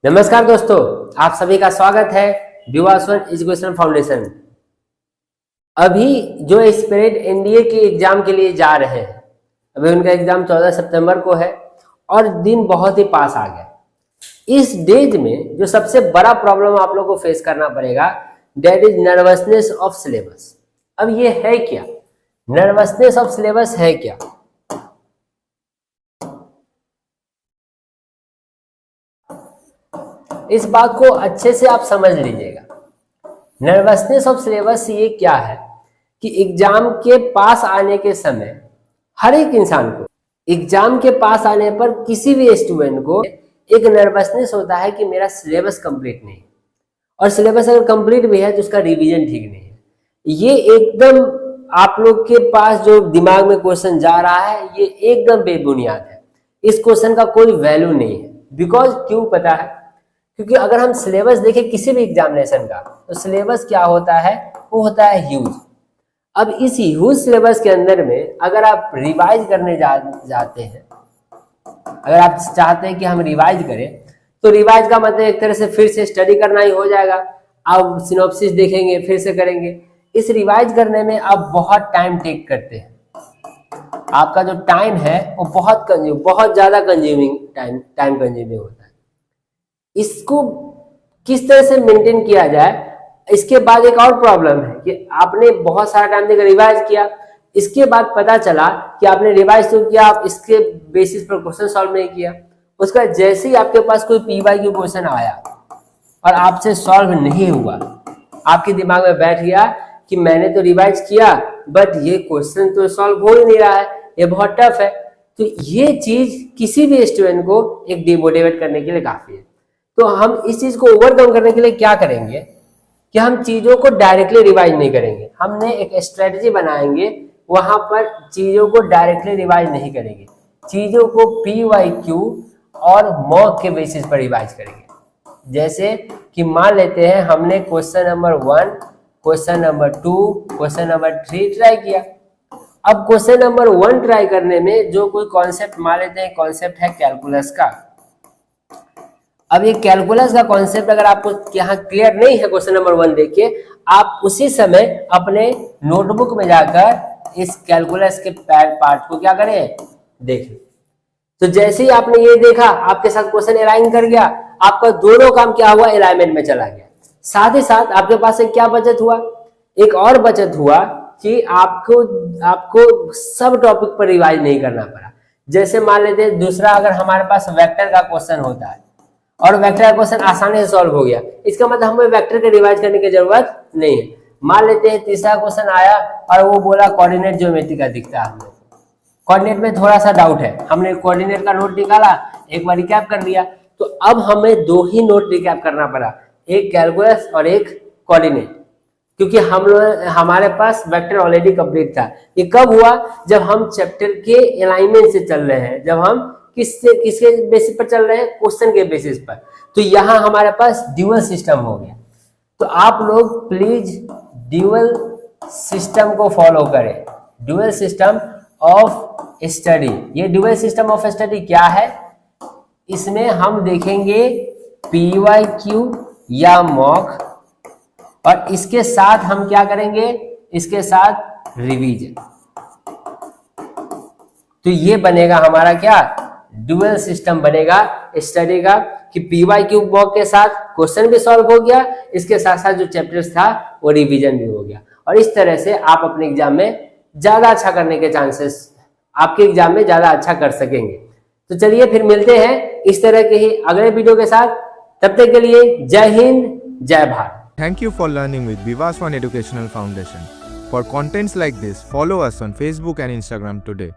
नमस्कार दोस्तों, आप सभी का स्वागत है विवासवन एजुकेशन फाउंडेशन। अभी जो एस्पिरेंट एनडीए के एग्जाम के लिए जा रहे हैं, अभी उनका एग्जाम 14 सितंबर को है और दिन बहुत ही पास आ गया। इस डेज में जो सबसे बड़ा प्रॉब्लम आप लोगों को फेस करना पड़ेगा, that is nervousness of syllabus. अब ये है क्या? नर्वसनेस ऑफ सिलेबस है क्या? इस बात को अच्छे से आप समझ लीजिएगा। नर्वसनेस ऑफ सिलेबस ये क्या है कि एग्जाम के पास आने के समय हर एक इंसान को, एग्जाम के पास आने पर किसी भी स्टूडेंट को एक नर्वसनेस होता है कि मेरा सिलेबस कंप्लीट नहीं है, और सिलेबस अगर कंप्लीट भी है तो उसका रिवीजन ठीक नहीं है। ये एकदम आप लोग के पास जो दिमाग में क्वेश्चन जा रहा है, ये एकदम बेबुनियाद है। इस क्वेश्चन का कोई वैल्यू नहीं है। बिकॉज क्यों पता है? क्योंकि अगर हम सिलेबस देखें किसी भी एग्जामिनेशन का, तो सिलेबस क्या होता है? वो होता है ह्यूज। अब इस ह्यूज सिलेबस के अंदर में अगर आप रिवाइज करने जाते हैं, अगर आप चाहते हैं कि हम रिवाइज करें, तो रिवाइज का मतलब एक तरह से फिर से स्टडी करना ही हो जाएगा। आप सिनॉप्सिस देखेंगे, फिर से करेंगे। इस रिवाइज करने में आप बहुत टाइम टेक करते हैं। आपका जो टाइम है वो बहुत ज्यादा कंज्यूमिंग टाइम कंज्यूमिंग होता है। इसको किस तरह से मेंटेन किया जाए? इसके बाद एक और प्रॉब्लम है कि आपने बहुत सारा टाइम देकर रिवाइज किया, इसके बाद पता चला कि आपने रिवाइज तो किया, आप इसके बेसिस पर क्वेश्चन सॉल्व नहीं किया। उसका जैसे ही आपके पास कोई पीवाईक्यू क्वेश्चन आया और आपसे सॉल्व नहीं हुआ, आपके दिमाग में बैठ गया कि मैंने तो रिवाइज किया बट ये क्वेश्चन तो सॉल्व हो ही नहीं रहा है, ये बहुत टफ है। तो ये चीज किसी भी स्टूडेंट को एक डिमोटिवेट करने के लिए काफी है। तो हम इस चीज को ओवरकम करने के लिए क्या करेंगे कि हम चीजों को डायरेक्टली रिवाइज नहीं करेंगे। हमने एक स्ट्रेटजी बनाएंगे, वहां पर चीजों को डायरेक्टली रिवाइज नहीं करेंगे, चीजों को पीवाईक्यू और मॉक के बेसिस पर रिवाइज करेंगे। जैसे कि मान लेते हैं हमने question number 1, question number 2, question number 3 try किया। अब क्वेश्चन नंबर 1 ट्राई करने में जो कोई कॉन्सेप्ट मान लेते हैं, कॉन्सेप्ट है कैलकुलस का। अब ये कैलकुलस का कॉन्सेप्ट अगर आपको यहाँ क्लियर नहीं है क्वेश्चन नंबर 1 देखिए, आप उसी समय अपने नोटबुक में जाकर इस कैलकुलस के पार्ट को क्या करें, देखें। तो जैसे ही आपने ये देखा, आपके साथ क्वेश्चन अलाइन कर गया, आपका दोनों काम क्या हुआ, अलाइनमेंट में चला गया। साथ ही साथ आपके पास एक क्या बचत हुआ, एक और बचत हुआ कि आपको सब टॉपिक पर रिवाइज नहीं करना पड़ा। जैसे मान लेते हैं दूसरा, अगर हमारे पास वेक्टर का क्वेश्चन होता है और वेक्टर का क्वेश्चन आसानी से सॉल्व हो गया, इसका मतलब हमें वेक्टर के रिवाइज करने की जरूरत नहीं है। मान लेते हैं तीसरा क्वेश्चन आया और वो बोला कोऑर्डिनेट ज्योमेट्री का दिखता है, हमें कोऑर्डिनेट में थोड़ा सा डाउट है, हमने कोऑर्डिनेट का नोट निकाला, एक बार रिकैप कर लिया। तो अब हमें 2 ही नोट रिकैप करना पड़ा, एक कैलकुलस और एक कोऑर्डिनेट, क्योंकि हमारे पास वेक्टर ऑलरेडी कंप्लीट था। ये कब हुआ? जब हम चैप्टर के अलाइनमेंट से चल रहे हैं, जब हम किसके बेसिस पर चल रहे हैं, क्वेश्चन के बेसिस पर। तो यहाँ हमारे पास ड्यूअल सिस्टम हो गया। तो आप लोग प्लीज ड्यूअल सिस्टम को फॉलो करें, ड्यूअल सिस्टम ऑफ स्टडी। ये ड्यूअल सिस्टम ऑफ स्टडी क्या है? इसमें हम देखेंगे पीवाईक्यू या मॉक, और इसके साथ हम क्या करेंगे, इसके साथ रिवीजन। तो ये बनेगा हमारा क्या, ड्यूअल सिस्टम बनेगा स्टडी का, कि पीवाईक्यू मॉक के साथ क्वेश्चन भी सॉल्व हो गया, इसके साथ साथ जो चैप्टर्स था वो रिवीजन भी हो गया। और इस तरह से आप अपने एग्जाम में ज्यादा अच्छा करने के चांसेस, आपके एग्जाम में ज्यादा अच्छा कर सकेंगे। तो चलिए फिर मिलते हैं इस तरह के ही अगले वीडियो के साथ। तब तक के लिए जय हिंद, जय Bharat. Thank you for learning with Vivaswan Educational Foundation. For contents like this, follow us on Facebook and Instagram today.